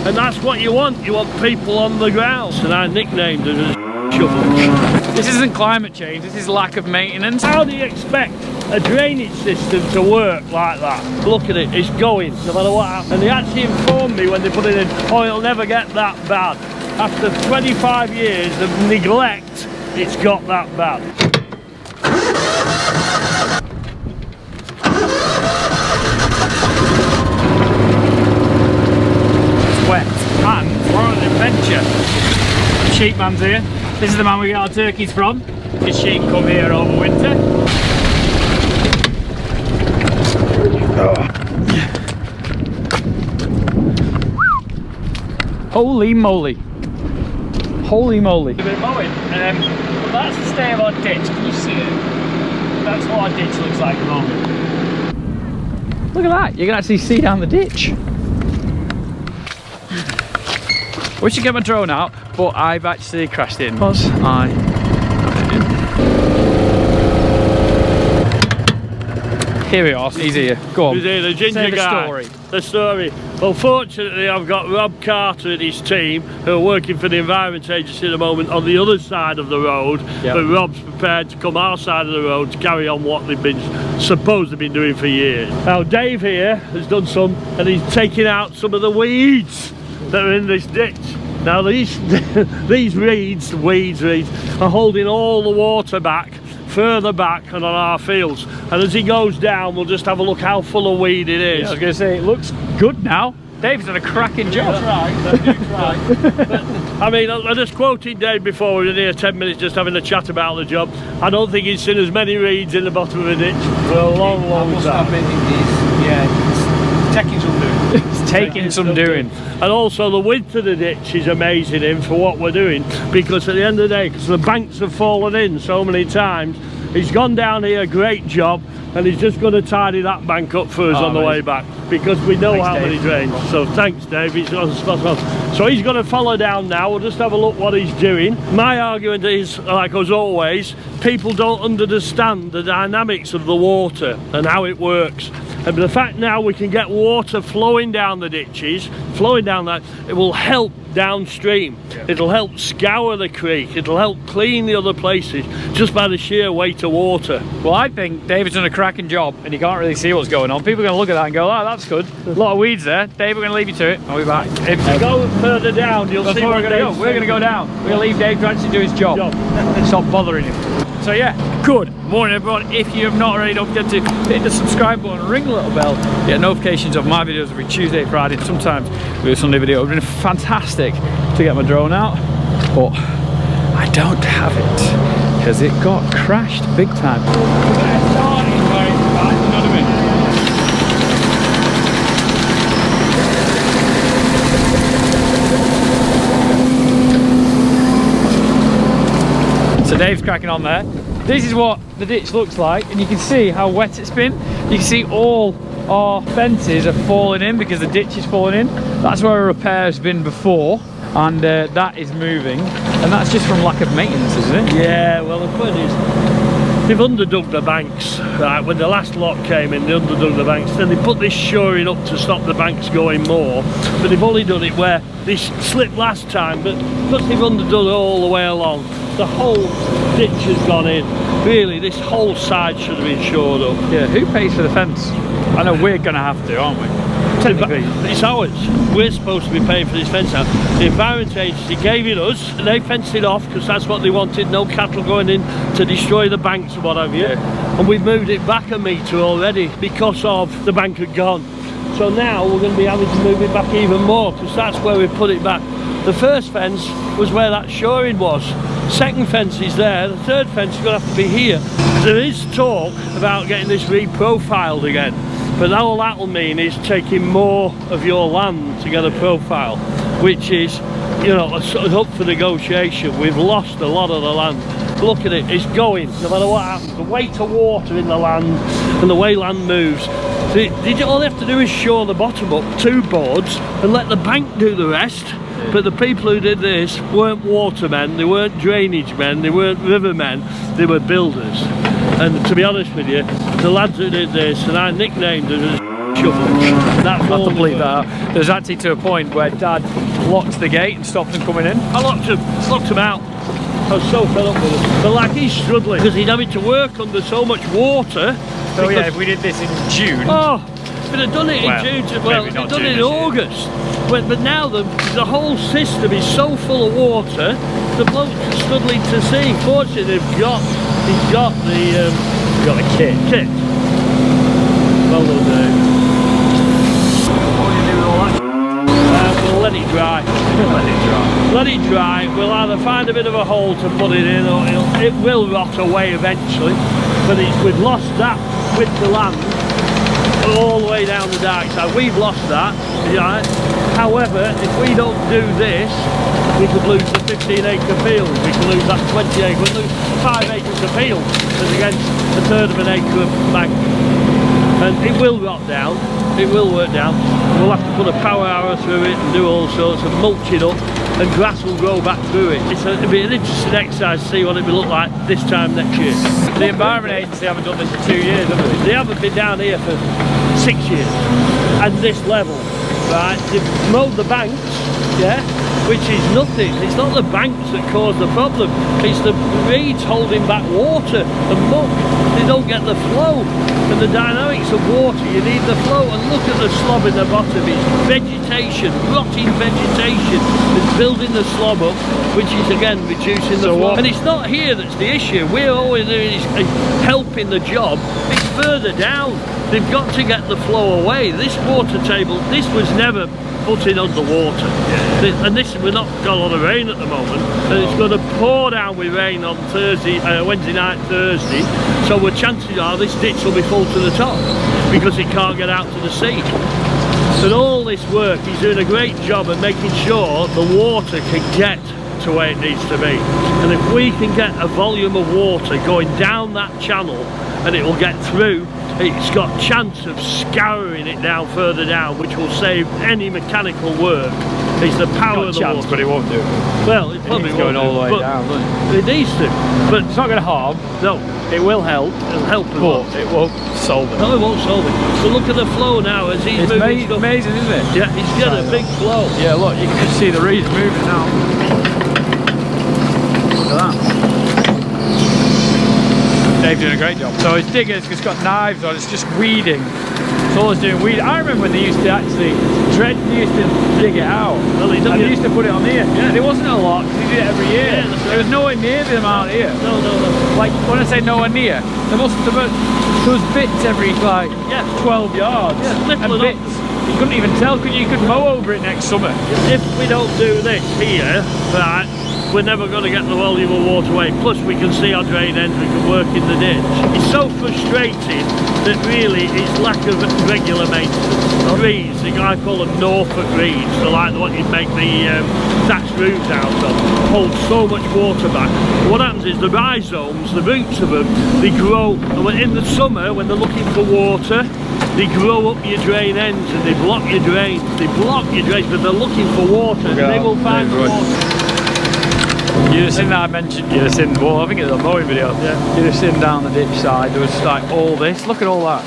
And that's what you want people on the ground. And I nicknamed it as shovel. This isn't climate change, this is lack of maintenance. How do you expect a drainage system to work like that? Look at it, it's going, no matter what happens. And they actually informed me when they put it in, oh, it'll never get that bad. After 25 years of neglect, it's got that bad. It's wet, and we're on an adventure. Sheep man's here. This is the man we get our turkeys from. His sheep come here over winter. Holy moly. Holy moly. We've been mowing. That's the state of our ditch. Can you see it? That's what our ditch looks like at the moment. Look at that. You can actually see down the ditch. We should get my drone out, but I've actually crashed in because I have it in. Here we are, he's here. Go on. He's here, the ginger Say the guy. Story. The story. Well, fortunately, I've got Rob Carter and his team who are working for the Environment Agency at the moment on the other side of the road. Yep. But Rob's prepared to come our side of the road to carry on what they've been supposed to be doing for years. Now, Dave here has done some, and he's taking out some of the weeds that are in this ditch. Now these weeds are holding all the water back, further back and on our fields. And as he goes down, we'll just have a look how full of weed it is. Yeah, I was going to say, it looks good now. Dave's done a cracking job. That's right, But, I mean, I just quoted Dave before, we were in here 10 minutes just having a chat about the job. I don't think he's seen as many reeds in the bottom of a ditch for a long time. It's taking some doing. It's taking some doing. And also the width of the ditch is amazing in for what we're doing, because at the end of the day, because the banks have fallen in so many times, he's gone down here, great job, and he's just going to tidy that bank up for us on the way back, because we know how many drains. So thanks, Dave, he's on spot on. So he's going to follow down now. We'll just have a look what he's doing. My argument is, like as always, people don't understand the dynamics of the water and how it works. And the fact now we can get water flowing down the ditches, flowing down that, it will help downstream. It'll help scour the creek, it'll help clean the other places just by the sheer weight of water. Well, I think David's done a cracking job and you can't really see what's going on. People are going to look at that and go, oh, that's good. A lot of weeds there. Dave, we're going to leave you to it. I'll be back. If you go further down, you'll see where we're going to go. We're going to go down. We're going to leave Dave to actually do his job. Stop bothering him. So yeah, good morning everyone. If you have not already, don't forget to hit the subscribe button, ring the little bell, get notifications of my videos every Tuesday, Friday, and sometimes we do a Sunday video. It's been fantastic to get my drone out, but I don't have it because it got crashed big time. So Dave's cracking on there. This is what the ditch looks like, and you can see how wet it's been. You can see all our fences are falling in because the ditch is falling in. That's where a repair has been before, and that is moving, and that's just from lack of maintenance, isn't it? Yeah, well the point is, they've underdug the banks, right? When the last lot came in, they underdug the banks, then they put this shoring up to stop the banks going more, but they've only done it where they slipped last time, but because they've underdug it all the way along, the whole ditch has gone in. Really, this whole side should have been shored up. Yeah, who pays for the fence? I know we're going to have to, aren't we? Technically. It's ours. We're supposed to be paying for this fence out. The Environment Agency gave it us, and they fenced it off because that's what they wanted. No cattle going in to destroy the banks or what have you. Yeah. And we've moved it back a metre already because of the bank had gone. So now we're going to be having to move it back even more because that's where we put it back. The first fence was where that shoring was. Second fence is there, the third fence is going to have to be here. There is talk about getting this reprofiled again, but all that will mean is taking more of your land to get a profile, which is, you know, up for negotiation. We've lost a lot of the land. Look at it, it's going, no matter what happens. The weight of water in the land and the way land moves. All they have to do is shore the bottom up, 2 boards, and let the bank do the rest. But the people who did this weren't watermen, they weren't drainage men, they weren't rivermen, they were builders. And to be honest with you, the lads who did this, and I nicknamed it as shovel. That's I all. have to bleep that out. There's actually to a point where Dad locked the gate and stopped them coming in. I locked him out. I was so fed up with him. But like, he's struggling because he's having to work under so much water. So yeah, if we did this in June. Oh, we'd have done it Well, in June. Well, we've not done June it in this year. August. But now the whole system is so full of water. The bloke's struggling to see. Fortunately, he's got the kit. Well done, Dave. What do you do with all that? We'll let it dry. Let it dry. We'll either find a bit of a hole to put it in, or it will rot away eventually. But we've lost that with the land all the way down the dark side. We've lost that. Right? However, if we don't do this, we could lose the 15-acre field. We could lose that 20 acre. We'd lose 5 acres of field as against a third of an acre of bank. And it will rot down. It will work down. We'll have to put a power arrow through it and do all sorts of mulch it up, and grass will grow back through it. It'll be an interesting exercise to see what it will look like this time next year. The Environment Agency haven't done this for 2 years, have they? They haven't been down here for 6 years at this level, right? They've mowed the banks, yeah, which is nothing. It's not the banks that cause the problem. It's the reeds holding back water and muck. They don't get the flow. And the dynamics of water, you need the flow. And look at the slob in the bottom. It's vegetation, rotting vegetation that's building the slob up, which is again reducing the flow. And it's not here that's the issue. We're always doing is helping the job. It's further down. They've got to get the flow away. This water table, this was never put in underwater. And this, we're not got a lot of rain at the moment, and it's going to pour down with rain on Thursday, Wednesday night, Thursday. So the chances are this ditch will be full to the top because it can't get out to the sea. And all this work, he's doing a great job of making sure the water can get to where it needs to be. And if we can get a volume of water going down that channel, and it will get through, it's got chance of scouring it down further down, which will save any mechanical work. It's the power of the water. But it won't do. Well, it probably going all the way down, doesn't it? It needs to. But it's not going to harm. No. It will help. It'll help a lot. But it won't solve it. No, it won't solve it. So look at the flow now as he's moving stuff. Amazing, isn't it? Yeah, he's got a big flow. Yeah, look, you can just see the reeds moving now. Look at that. Dave's doing a great job. So his digger's just got knives on, it's just weeding. It's all it's doing, weeding. I remember when they used to actually, they used to dig it out. Well, and they used to put it on here. Yeah. And it wasn't a lot, because they did it every year. Yeah, there was nowhere near the amount here. No. Like, when I say nowhere near, there was bits every, like, 12 yards. Yeah, little and bits. You couldn't even tell, could you? You could mow over it next summer. If we don't do this here, right, we're never going to get the volume of water away. Plus we can see our drain ends, we can work in the ditch. It's so frustrating that really it's lack of regular maintenance. Reeds, I call them Norfolk reeds, they're like the one you make the thatched roofs out of, hold so much water back. What happens is the rhizomes, the roots of them, they grow, in the summer when they're looking for water, they grow up your drain ends and they block your drains. They block your drains, but they're looking for water and they will find the water. You'd have seen that I mentioned, you'd have seen, well I think it's a mowing video, you'd have seen down the ditch side, there was like all this, look at all that.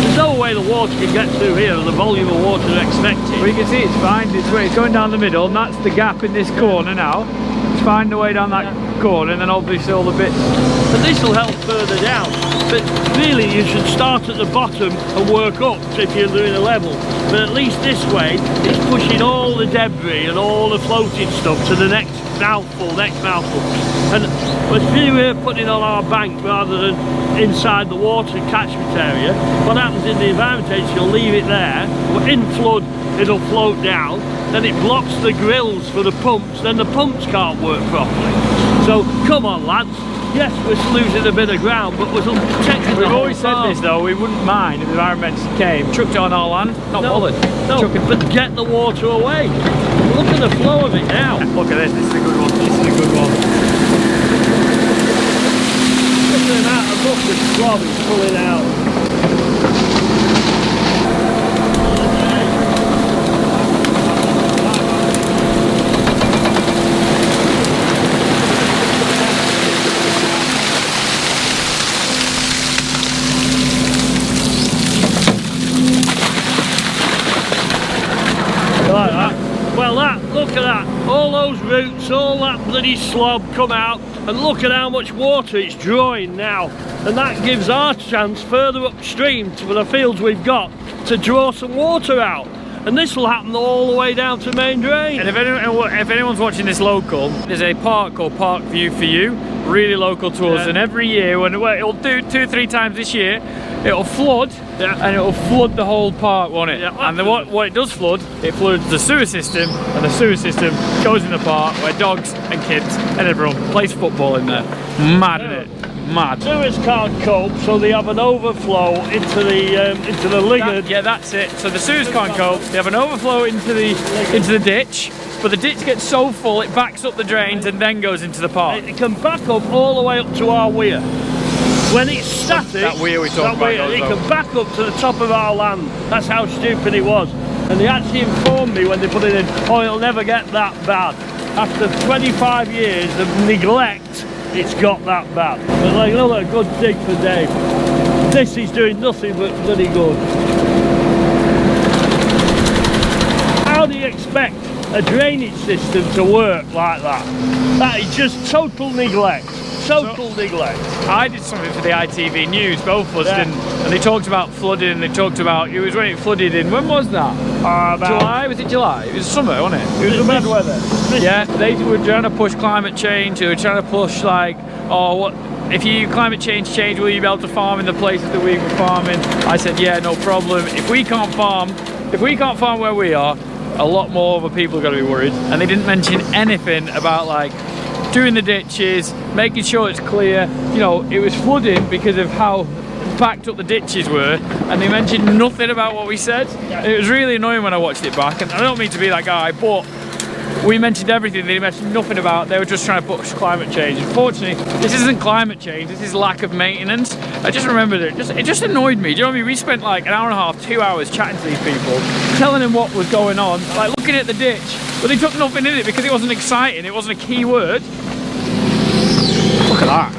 There's no way the water can get through here and the volume of water expected. Well you can see it's fine, it's going down the middle and that's the gap in this corner now. It's fine the way down that corner and then obviously all the bits. And this will help further down. But really you should start at the bottom and work up if you're doing a level. But at least this way it's pushing all the debris and all the floating stuff to the next mouthful. And if we were putting on our bank rather than inside the water catchment area, what happens in the Environment Agency, you'll leave it there, in flood it'll float down, then it blocks the grills for the pumps, then the pumps can't work properly. So come on lads, yes we're losing a bit of ground, but we're protecting We've always said this though, we wouldn't mind if the Environment came, chucked it on our land, not bothered. No, but get the water away. Look at the flow of it now. Look at this is a good one, this is a good one. Look at the amount of muck the slob is pulling out. Well, look at that. All those roots, all that bloody slob come out, and look at how much water it's drawing now. And that gives our chance further upstream for the fields we've got to draw some water out. And this will happen all the way down to main drain. And if anyone's watching this local, there's a park called Park View for You, really local to us. And every year, it'll do 2 or 3 times this year, it'll flood, and it'll flood the whole park, won't it? Yeah, and what it does flood, it floods the sewer system, and the sewer system goes in the park where dogs and kids and everyone plays football in there. Mad, isn't it? Mad. Sewers can't cope, so they have an overflow into the Ligard. Yeah, that's it. So the sewers can't cope. They have an overflow into the ditch, but the ditch gets so full it backs up the drains and then goes into the park. It can back up all the way up to our weir. When it's static, that weir we talked about, it can back up to the top of our land. That's how stupid it was. And they actually informed me when they put it in, oh, it'll never get that bad. After 25 years of neglect, it's got that bad. But like another good dig for Dave. This is doing nothing but bloody good. How do you expect a drainage system to work like that? That is just total neglect. Total neglect. I did something for the ITV News, both of us didn't, and they talked about flooding, and they talked about, it was when it flooded in, when was that? July? Was it July? It was summer, wasn't it? It was bad weather. Yeah, they were trying to push climate change, they were trying to push like, oh, what if you climate change, will you be able to farm in the places that we were farming? I said, yeah, no problem. If we can't farm where we are, a lot more other people are going to be worried. And they didn't mention anything about like doing the ditches, making sure it's clear. You know, it was flooding because of how backed up the ditches were, and they mentioned nothing about what we said. It was really annoying when I watched it back, and I don't mean to be that guy, but we mentioned everything they mentioned nothing about. They were just trying to push climate change. Unfortunately, this isn't climate change, this is lack of maintenance. I just remembered it just annoyed me. Do you know what I mean? We spent like an hour and a half, 2 hours chatting to these people, telling them what was going on, like looking at the ditch, but they took nothing in it because it wasn't exciting, it wasn't a key word. Look at that.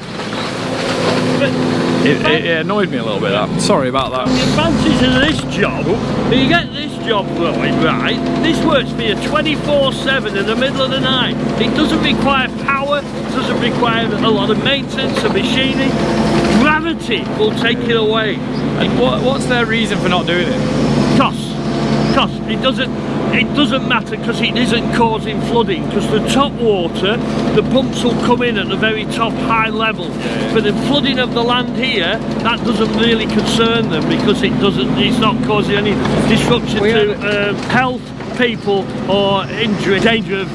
It annoyed me a little bit, that. Sorry about that. The advantage of this job, if you get this job going right, this works for you 24/7 in the middle of the night. It doesn't require power, it doesn't require a lot of maintenance and machining. Gravity will take it away. And what's their reason for not doing it? Cost. It doesn't matter because it isn't causing flooding, because the top water, the pumps will come in at the very top high level. But the flooding of the land here, that doesn't really concern them because it's not causing any disruption to health, people, or injury, danger of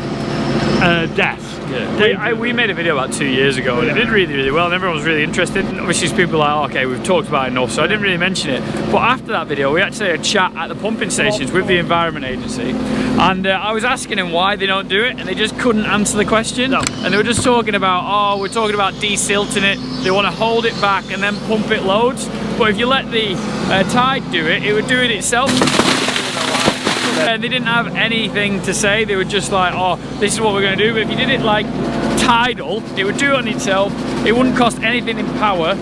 death. Yeah. We made a video about 2 years ago and it did really, really well and everyone was really interested. And obviously people are like, okay, we've talked about it enough, so I didn't really mention it. But after that video, we actually had a chat at the pumping stations with the Environment Agency, and I was asking them why they don't do it, and they just couldn't answer the question. No. And they were just talking about, oh, we're talking about desilting it, they want to hold it back and then pump it loads. But if you let the tide do it, it would do it itself. And they didn't have anything to say, they were just like, oh, this is what we're going to do. But if you did it like tidal, it would do it on itself, it wouldn't cost anything in power.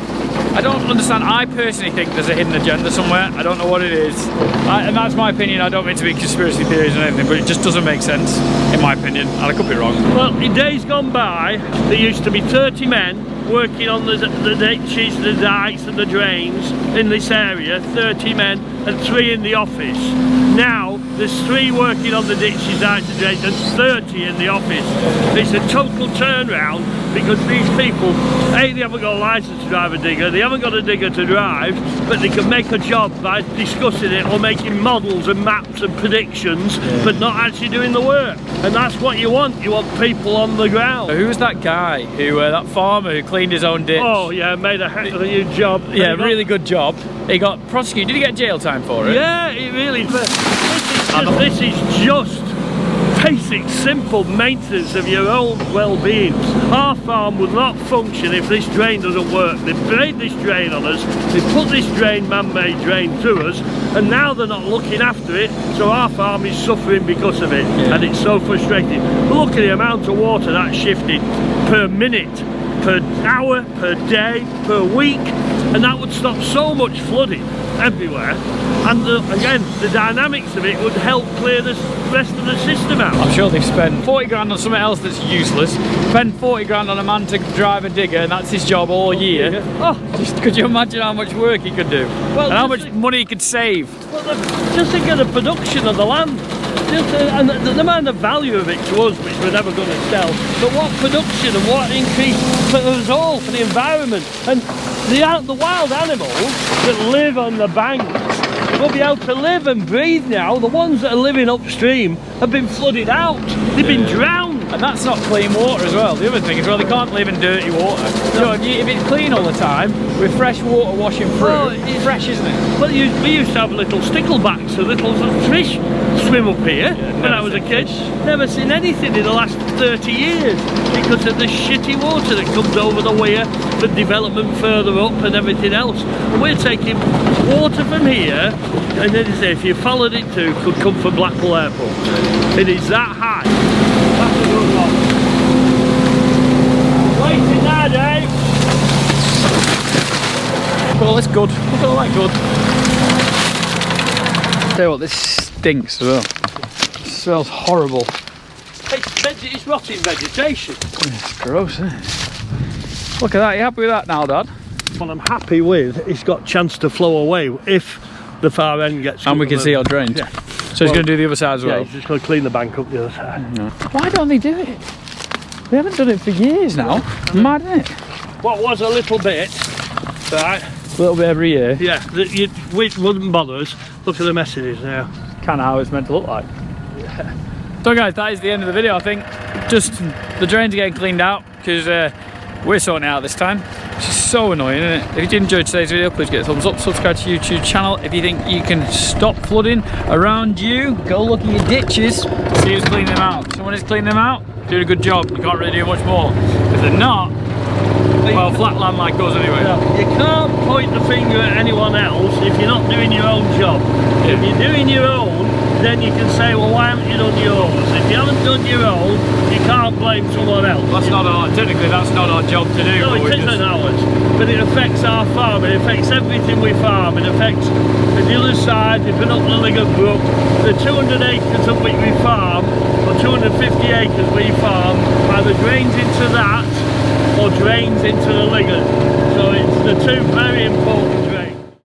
I don't understand. I personally think there's a hidden agenda somewhere. I don't know what it is, and that's my opinion. I don't mean to be conspiracy theories or anything, but it just doesn't make sense in my opinion, and I could be wrong. Well, in days gone by, there used to be 30 men working on the ditches, the dikes and the drains in this area, 30 men and 3 in the office. Now there's 3 working on the ditches, dikes and drains and 30 in the office. It's a total turnaround because these people, A, they haven't got a licence to drive a digger, they haven't got a digger to drive, but they can make a job by discussing it or making models and maps and predictions, but not actually doing the work. And that's what you want people on the ground. So who was that guy, that farmer who cleaned his own ditch? Oh yeah, made a heck of a huge job. Yeah, really good job. He got prosecuted. Did he get jail time for it? Yeah, he really did. This is just basic, simple maintenance of your own well-being. Our farm would not function if this drain doesn't work. They've made this drain on us, they've put this drain, man-made drain through us, and now they're not looking after it, so our farm is suffering because of it, and it's so frustrating. Look at the amount of water that's shifted per minute, per hour, per day, per week, and that would stop so much flooding. everywhere, and again, the dynamics of it would help clear the rest of the system out. I'm sure they've spent 40 grand on something else that's useless, spend 40 grand on a man to drive a digger, and that's his job all year. Oh, just could you imagine how much work he could do? Well, and how much money he could save? Well, just think of the production of the land. And the amount of value of it to us, which we're never going to sell, but what production and what increase for us all, for the environment, and the wild animals that live on the banks will be able to live and breathe now. The ones that are living upstream have been flooded out, they've been drowned. And that's not clean water as well. The other thing is, well, they can't live in dirty water. No. So if it's clean all the time, with fresh water washing through, well, it's fresh, isn't it? Well, we used to have little sticklebacks, so little fish swim up here when I was a kid. Never seen anything in the last 30 years because of the shitty water that comes over the weir for development further up and everything else. And we're taking water from here, and then if you followed it to, could come from Blackpool Airport. It is that high. That's a good one. Waiting now, Dave. Well, it's good. Look at all that good. Tell you what, this stinks as well. It smells horrible. It's rotting vegetation. It's gross, isn't it? Look at that. You happy with that now, Dad? What I'm happy with, it's got a chance to flow away if the far end gets... And we can see how drained. Yeah. So he's going to do the other side as well? Yeah, he's just going to clean the bank up the other side. No. Why don't they do it? They haven't done it for years now. Mad, isn't it? What was a little bit, right? A little bit every year. Yeah, which wouldn't bother us. Look at the mess it is now. Kind of how it's meant to look like. Yeah. So guys, that is the end of the video, I think. Just the drains are getting cleaned out because we're sorting it out this time. It's just so annoying, isn't it? If you did enjoy today's video, please get a thumbs up, subscribe to the YouTube channel. If you think you can stop flooding around you, go look at your ditches, see who's cleaning them out. Someone is cleaning them out, doing a good job. You can't really do much more. If they're not, well, flat land like us anyway. You can't point the finger at anyone else if you're not doing your own job. Yeah. If you're doing your own, then you can say, well, why haven't you done yours? If you haven't done your own, you can't blame someone else. That's not our, technically that's not our job to do. No, it isn't ours, but it affects our farm, it affects everything we farm, it affects the other side, if we're up the Lytham Brook, the 200 acres of which we farm, or 250 acres we farm, either drains into that, or drains into the Lytham. So it's the two very important